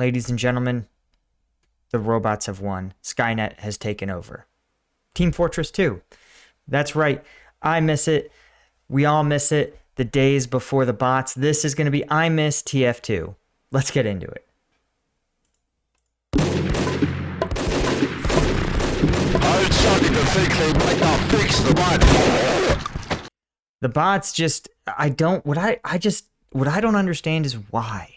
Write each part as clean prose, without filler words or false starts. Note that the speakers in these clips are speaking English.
ladies and gentlemen, the robots have won. Skynet has taken over. Team Fortress 2. That's right. I miss it. We all miss it. The days before the bots. This is going to be I miss TF2. Let's get into it. I'll suck the think they might not fix the bot. The bots just, what I don't understand is why.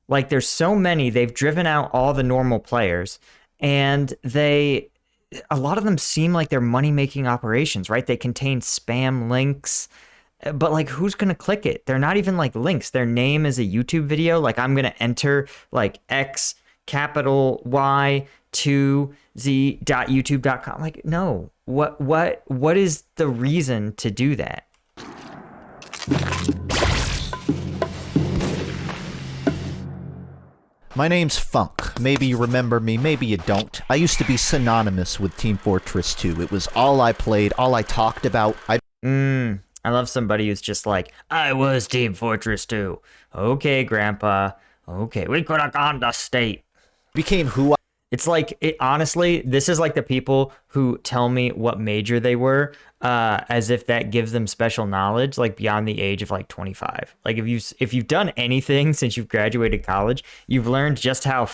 Like, there's so many, they've driven out all the normal players, and a lot of them seem like they're money-making operations, right? They contain spam links, but like, who's going to click it? They're not even like links. Their name is a YouTube video. Like, I'm going to enter like X capital Y 2z.youtube.com. Like, no, what is the reason to do that? My name's Funk. Maybe you remember me, maybe you don't. I used to be synonymous with Team Fortress 2. It was all I played, all I talked about. I love somebody who's just like, I was Team Fortress 2. Okay, Grandpa. Okay, we could have gone to state. Became who I... It's like, honestly, this is like the people who tell me what major they were, as if that gives them special knowledge, like beyond the age of like 25. Like, if you've done anything since you've graduated college, you've learned just how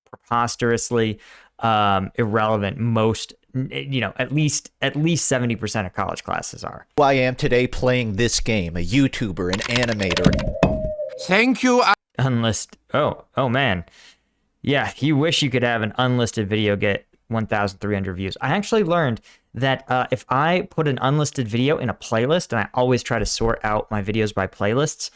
preposterously irrelevant most, at least 70% of college classes are. Who I am today, playing this game, a YouTuber, an animator. Thank you. Unlist. Oh man. Yeah, you wish you could have an unlisted video get 1,300 views. I actually learned that if I put an unlisted video in a playlist, and I always try to sort out my videos by playlists,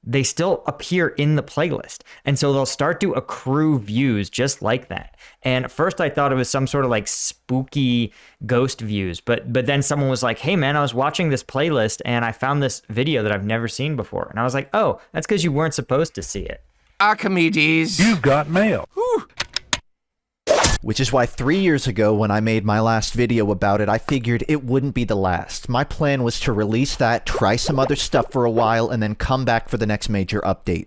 they still appear in the playlist. And so they'll start to accrue views just like that. And at first I thought it was some sort of like spooky ghost views, but then someone was like, hey man, I was watching this playlist and I found this video that I've never seen before. And I was like, oh, that's because you weren't supposed to see it. Archimedes. You've got mail. Whew. Which is why 3 years ago, when I made my last video about it, I figured it wouldn't be the last. My plan was to release that, try some other stuff for a while, and then come back for the next major update.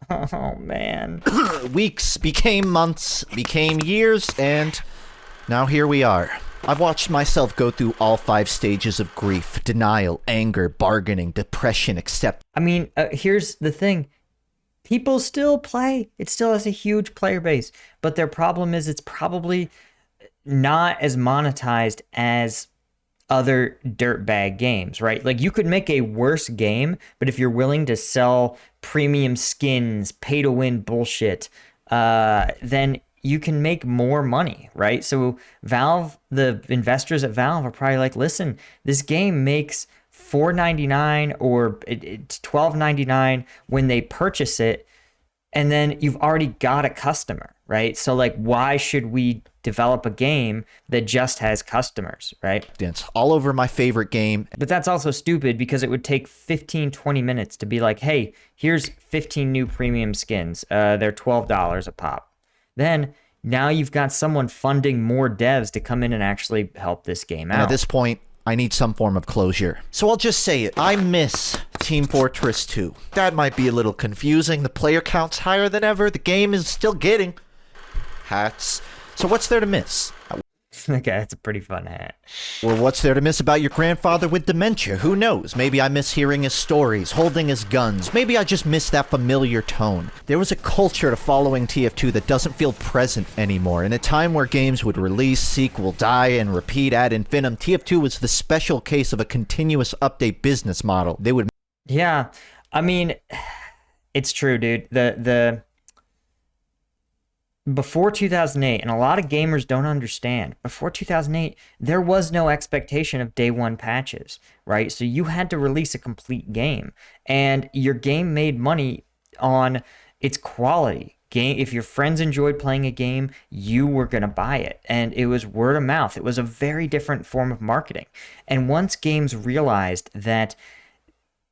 Oh, man. Weeks became months, became years, and now here we are. I've watched myself go through all 5 stages of grief: denial, anger, bargaining, depression, acceptance. I mean, here's the thing. People still play. It still has a huge player base. But their problem is it's probably not as monetized as other dirtbag games, right? Like, you could make a worse game, but if you're willing to sell premium skins, pay-to-win bullshit, then you can make more money, right? So Valve, the investors at Valve are probably like, listen, this game makes $4.99 or it's $12.99 when they purchase it, and then you've already got a customer, right? So like, why should we develop a game that just has customers, right? It's all over my favorite game. But that's also stupid because it would take 15-20 minutes to be like, hey, here's 15 new premium skins. They're $12 a pop. Then now you've got someone funding more devs to come in and actually help this game out. And at this point, I need some form of closure. So I'll just say it. I miss Team Fortress 2. That might be a little confusing. The player count's higher than ever. The game is still getting hats. So what's there to miss? Okay, that's a pretty fun hat. Or what's there to miss about your grandfather with dementia? Who knows? Maybe I miss hearing his stories, holding his guns. Maybe I just miss that familiar tone. There was a culture to following TF2 that doesn't feel present anymore. In a time where games would release, sequel, die, and repeat ad infinitum, TF2 was the special case of a continuous update business model. They would... Yeah, I mean, it's true, dude. Before 2008, and a lot of gamers don't understand, before 2008, there was no expectation of day one patches, right? So you had to release a complete game, and your game made money on its quality. If your friends enjoyed playing a game, you were going to buy it, and it was word of mouth. It was a very different form of marketing. And once games realized that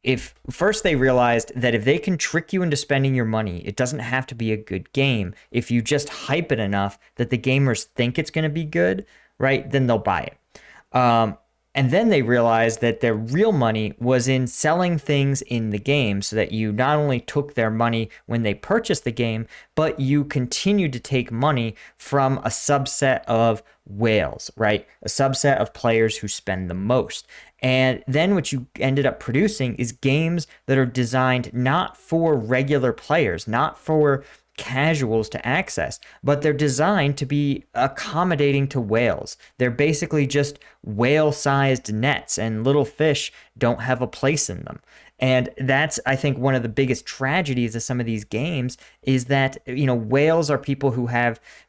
if they can trick you into spending your money, it doesn't have to be a good game. If you just hype it enough that the gamers think it's going to be good, right, then they'll buy it. And then they realized that their real money was in selling things in the game, so that you not only took their money when they purchased the game, but you continued to take money from a subset of whales, right? A subset of players who spend the most. And then what you ended up producing is games that are designed not for regular players, not for casuals to access, but they're designed to be accommodating to whales. They're basically just whale-sized nets, and little fish don't have a place in them. And that's, I think, one of the biggest tragedies of some of these games is that, whales are people who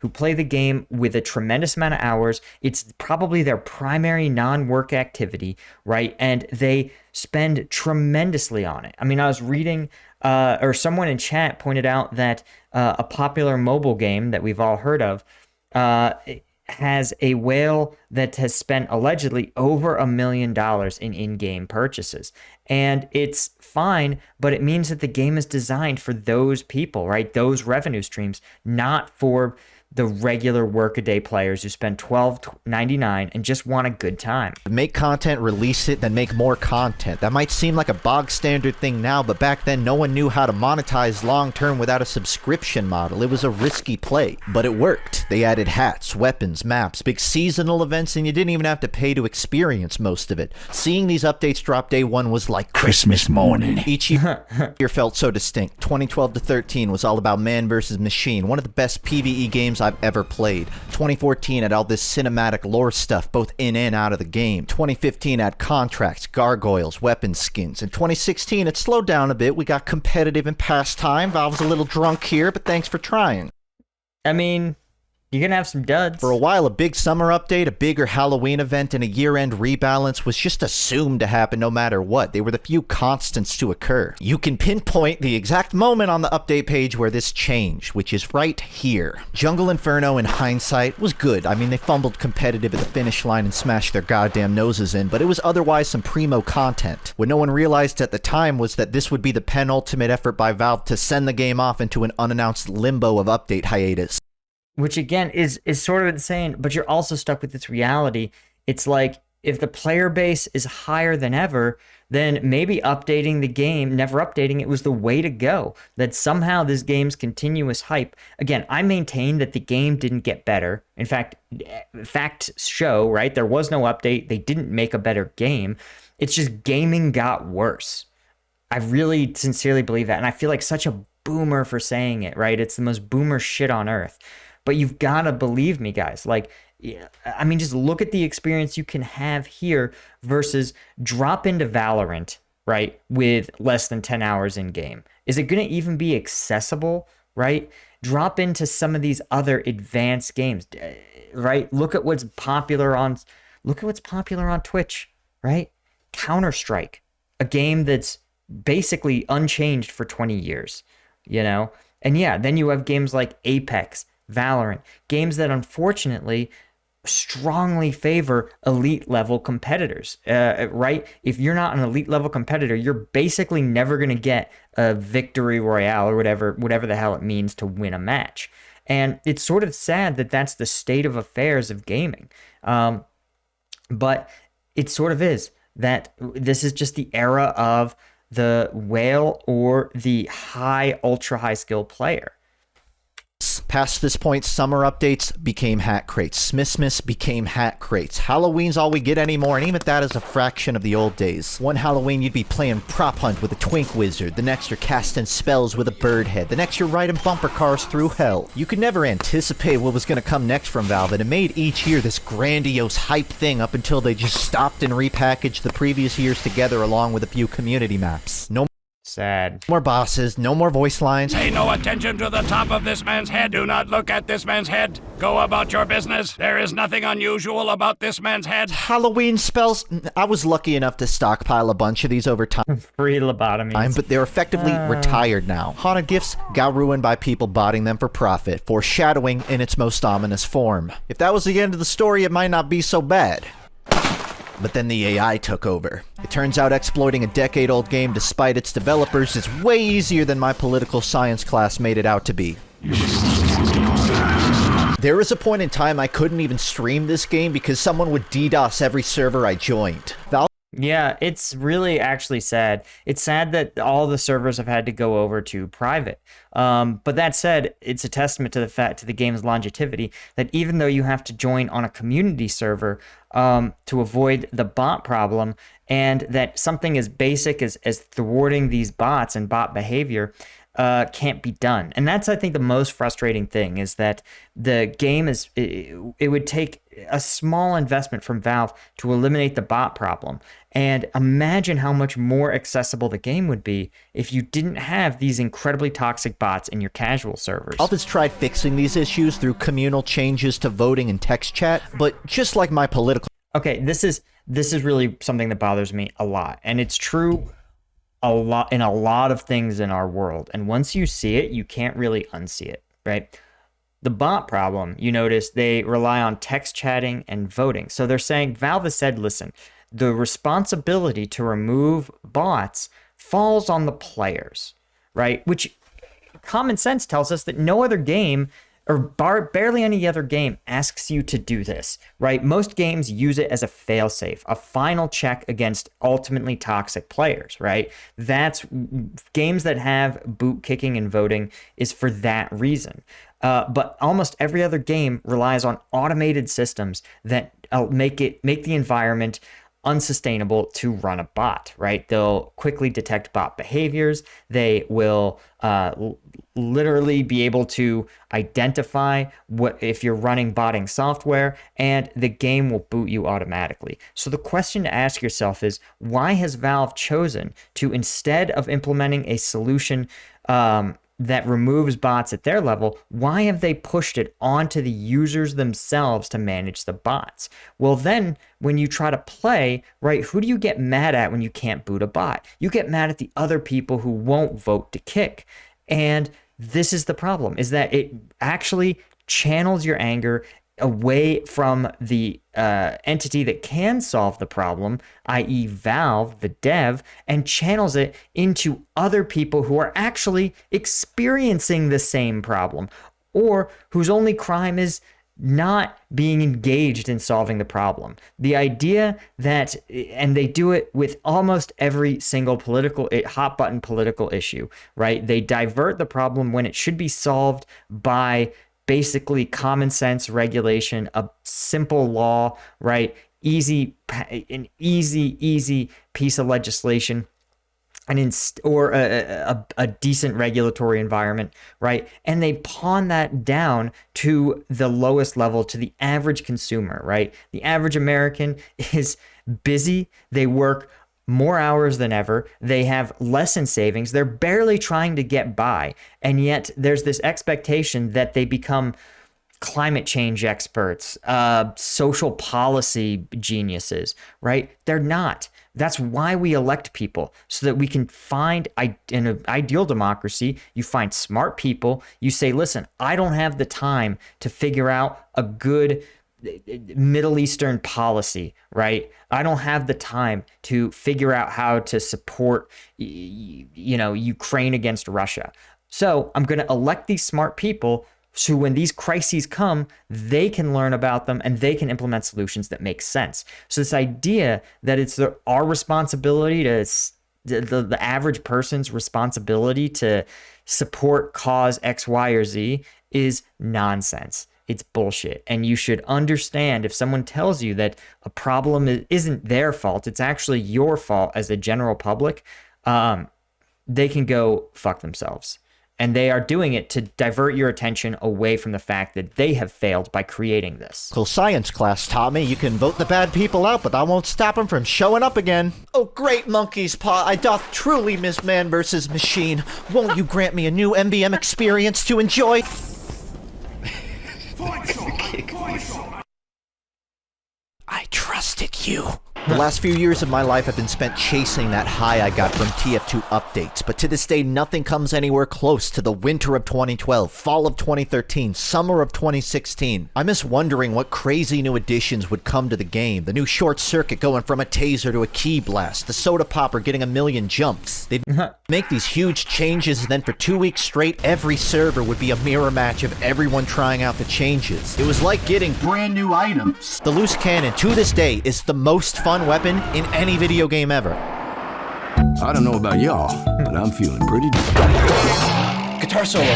play the game with a tremendous amount of hours. It's probably their primary non-work activity, right? And they spend tremendously on it. I mean, I was reading, or someone in chat pointed out that a popular mobile game that we've all heard of has a whale that has spent allegedly over $1 million in in-game purchases. And it's fine, but it means that the game is designed for those people, right? Those revenue streams, not for the regular workaday players who spend $12.99 and just want a good time. Make content, release it, then make more content. That might seem like a bog standard thing now, but back then no one knew how to monetize long term without a subscription model. It was a risky play, but it worked. They added hats, weapons, maps, big seasonal events, and you didn't even have to pay to experience most of it. Seeing these updates drop day one was like Christmas morning. Each year felt so distinct. 2012 to 13 was all about man versus machine, one of the best PvE games I've ever played. 2014 had all this cinematic lore stuff both in and out of the game. 2015 had contracts, gargoyles, weapon skins. In 2016 it slowed down a bit. We got competitive and pastime. Valve's a little drunk here, but thanks for trying. I mean, you're gonna have some duds. For a while, a big summer update, a bigger Halloween event, and a year-end rebalance was just assumed to happen no matter what. They were the few constants to occur. You can pinpoint the exact moment on the update page where this changed, which is right here. Jungle Inferno, in hindsight, was good. I mean, they fumbled competitive at the finish line and smashed their goddamn noses in, but it was otherwise some primo content. What no one realized at the time was that this would be the penultimate effort by Valve to send the game off into an unannounced limbo of update hiatus. Which again is sort of insane, but you're also stuck with this reality. It's like, if the player base is higher than ever, then maybe updating the game, never updating it, was the way to go. That somehow this game's continuous hype. Again, I maintain that the game didn't get better. In fact, facts show, right? There was no update. They didn't make a better game. It's just gaming got worse. I really sincerely believe that. And I feel like such a boomer for saying it, right? It's the most boomer shit on earth. But you've got to believe me, guys. Like, I mean, just look at the experience you can have here versus drop into Valorant, right, with less than 10 hours in game. Is it going to even be accessible, right? Drop into some of these other advanced games, right? Look at what's popular on Twitch, right? Counter-Strike, a game that's basically unchanged for 20 years, And yeah, then you have games like Apex, Valorant, games that unfortunately strongly favor elite level competitors, right? If you're not an elite level competitor, you're basically never going to get a victory royale or whatever the hell it means to win a match. And it's sort of sad that that's the state of affairs of gaming. But it sort of is that this is just the era of the whale or the ultra high skill player. Past this point, summer updates became hat crates. Smithmas became hat crates. Halloween's all we get anymore, and even that is a fraction of the old days. One Halloween, you'd be playing prop hunt with a twink wizard. The next, you're casting spells with a bird head. The next, you're riding bumper cars through hell. You could never anticipate what was going to come next from Valve, and it made each year this grandiose hype thing up until they just stopped and repackaged the previous years together along with a few community maps. No Sad. more bosses, no more voice lines. Pay no attention to the top of this man's head. Do not look at this man's head. Go about your business. There is nothing unusual about this man's head. Halloween spells. I was lucky enough to stockpile a bunch of these over time, Free lobotomies. but they're effectively retired now. Haunted gifts got ruined by people botting them for profit, foreshadowing in its most ominous form. If that was the end of the story, it might not be so bad. But then the AI took over. It turns out exploiting a decade-old game despite its developers is way easier than my political science class made it out to be. There was a point in time I couldn't even stream this game because someone would DDoS every server I joined. Valve Yeah, it's really actually sad. It's sad that all the servers have had to go over to private. But that said, it's a testament to the fact to the game's longevity that even though you have to join on a community server to avoid the bot problem, and that something as basic as thwarting these bots and bot behavior can't be done. And that's, I think, the most frustrating thing is that the game it would take a small investment from Valve to eliminate the bot problem. And imagine how much more accessible the game would be if you didn't have these incredibly toxic bots in your casual servers. Valve has tried fixing these issues through communal changes to voting and text chat, but just like my political... Okay, this is really something that bothers me a lot. And it's true a lot in a lot of things in our world. And once you see it, you can't really unsee it, right? The bot problem, you notice they rely on text chatting and voting. So they're saying, Valve has said, listen, the responsibility to remove bots falls on the players, right? Which common sense tells us that no other game or barely any other game asks you to do this, right? Most games use it as a failsafe, a final check against ultimately toxic players, right? That's games that have boot kicking and voting is for that reason. But almost every other game relies on automated systems that make the environment unsustainable to run a bot, right? They'll quickly detect bot behaviors. They will literally be able to identify what if you're running botting software, and the game will boot you automatically. So the question to ask yourself is, why has Valve chosen to, instead of implementing a solution that removes bots at their level, why have they pushed it onto the users themselves to manage the bots? Well, then when you try to play, right, who do you get mad at when you can't boot a bot? You get mad at the other people who won't vote to kick. And this is the problem, is that it actually channels your anger away from the entity that can solve the problem, i.e. Valve, the dev, and channels it into other people who are actually experiencing the same problem, or whose only crime is not being engaged in solving the problem. The idea that, and they do it with almost every single hot button political issue, right? They divert the problem when it should be solved by basically common sense regulation, a simple law, right? An easy piece of legislation, or a decent regulatory environment, right? And they pawn that down to the lowest level, to the average consumer, right? The average American is busy. They work more hours than ever. They have less in savings. They're barely trying to get by. And yet there's this expectation that they become climate change experts, social policy geniuses, right? They're not. That's why we elect people, so that we can find, in an ideal democracy, you find smart people. You say, listen, I don't have the time to figure out a good Middle Eastern policy, right? I don't have the time to figure out how to support, Ukraine against Russia. So I'm going to elect these smart people, so when these crises come, they can learn about them and they can implement solutions that make sense. So this idea that it's our responsibility the average person's responsibility to support cause X, Y, or Z is nonsense. It's bullshit. And you should understand, if someone tells you that a problem isn't their fault, it's actually your fault as a general public, they can go fuck themselves. And they are doing it to divert your attention away from the fact that they have failed by creating this. Science class taught me you can vote the bad people out, but that won't stop them from showing up again. Oh, great monkey's paw, I doth truly miss man versus machine. Won't you grant me a new MVM experience to enjoy? I trusted you. The last few years of my life have been spent chasing that high I got from TF2 updates, but to this day nothing comes anywhere close to the winter of 2012, fall of 2013, summer of 2016. I miss wondering what crazy new additions would come to the game. The new short circuit going from a taser to a key blast, the soda popper getting a million jumps. make these huge changes, and then for 2 weeks straight, every server would be a mirror match of everyone trying out the changes. It was like getting brand new items. The loose cannon, to this day, is the most fun weapon in any video game ever. I don't know about y'all, but I'm feeling pretty good. Guitar solo.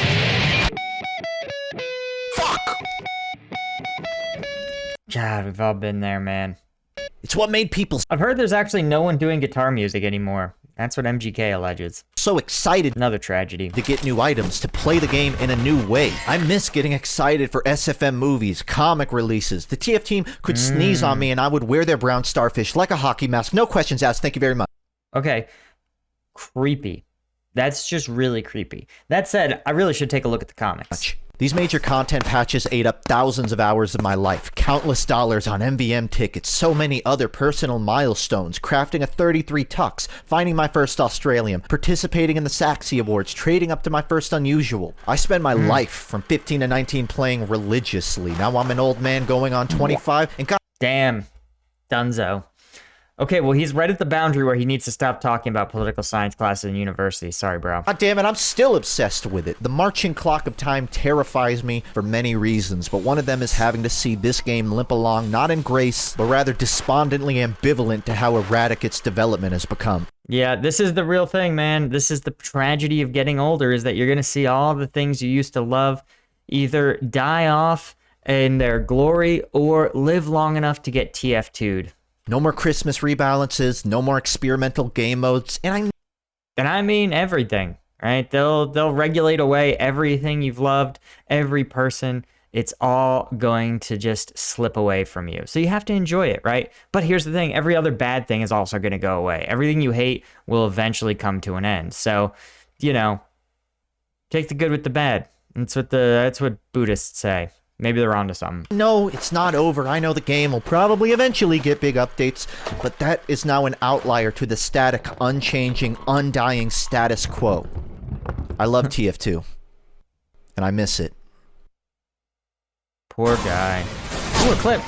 God, we've all been there, man. It's what made people I've heard there's actually no one doing guitar music anymore. That's what MGK alleges. so excited Another tragedy. to get new items, to play the game in a new way. I miss getting excited for SFM movies, comic releases. The TF team could sneeze on me and I would wear their brown starfish like a hockey mask. No questions asked. Thank you very much. Okay. Creepy. That's just really creepy. That said, I really should take a look at the comics. These major content patches ate up thousands of hours of my life, countless dollars on MVM tickets, so many other personal milestones, crafting a 33 tux, finding my first Australian, participating in the Saxy Awards, trading up to my first Unusual. I spent my life from 15 to 19 playing religiously. Now I'm an old man going on 25 and got Damn. Dunzo. Okay, well, he's right at the boundary where he needs to stop talking about political science classes in university. Sorry, bro. God damn it, I'm still obsessed with it. The marching clock of time terrifies me for many reasons, but one of them is having to see this game limp along not in grace, but rather despondently ambivalent to how erratic its development has become. Yeah, this is the real thing, man. This is the tragedy of getting older, is that you're going to see all the things you used to love either die off in their glory or live long enough to get TF2'd. No more Christmas rebalances, no more experimental game modes, and I mean everything, right? They'll regulate away everything you've loved, every person. It's all going to just slip away from you. So you have to enjoy it, right? But here's the thing, every other bad thing is also going to go away. Everything you hate will eventually come to an end. So, you know, take the good with the bad. That's what Buddhists say. Maybe they're onto something. No, it's not over. I know the game will probably eventually get big updates, but that is now an outlier to the static, unchanging, undying status quo. I love TF2, and I miss it. Poor guy. Ooh, a clip.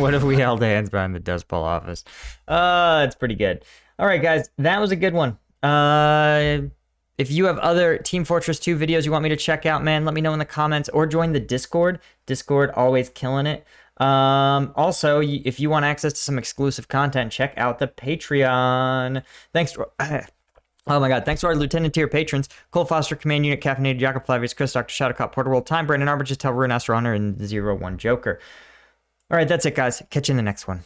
What if we held hands behind the Dust Bowl office? It's pretty good. All right, guys, that was a good one. If you have other Team Fortress 2 videos you want me to check out, man, let me know in the comments or join the Discord. Discord always killing it. Also, if you want access to some exclusive content, check out the Patreon. Thanks to, oh my God, thanks to our Lieutenant tier patrons, Cole Foster, Command Unit, Caffeinated, Jacob Flavius, Chris, Dr. Shadowcop, Porter World, Time, Brandon Arbor, Just Tell, Ruin, Astro Hunter, and 01 Joker. All right, that's it, guys. Catch you in the next one.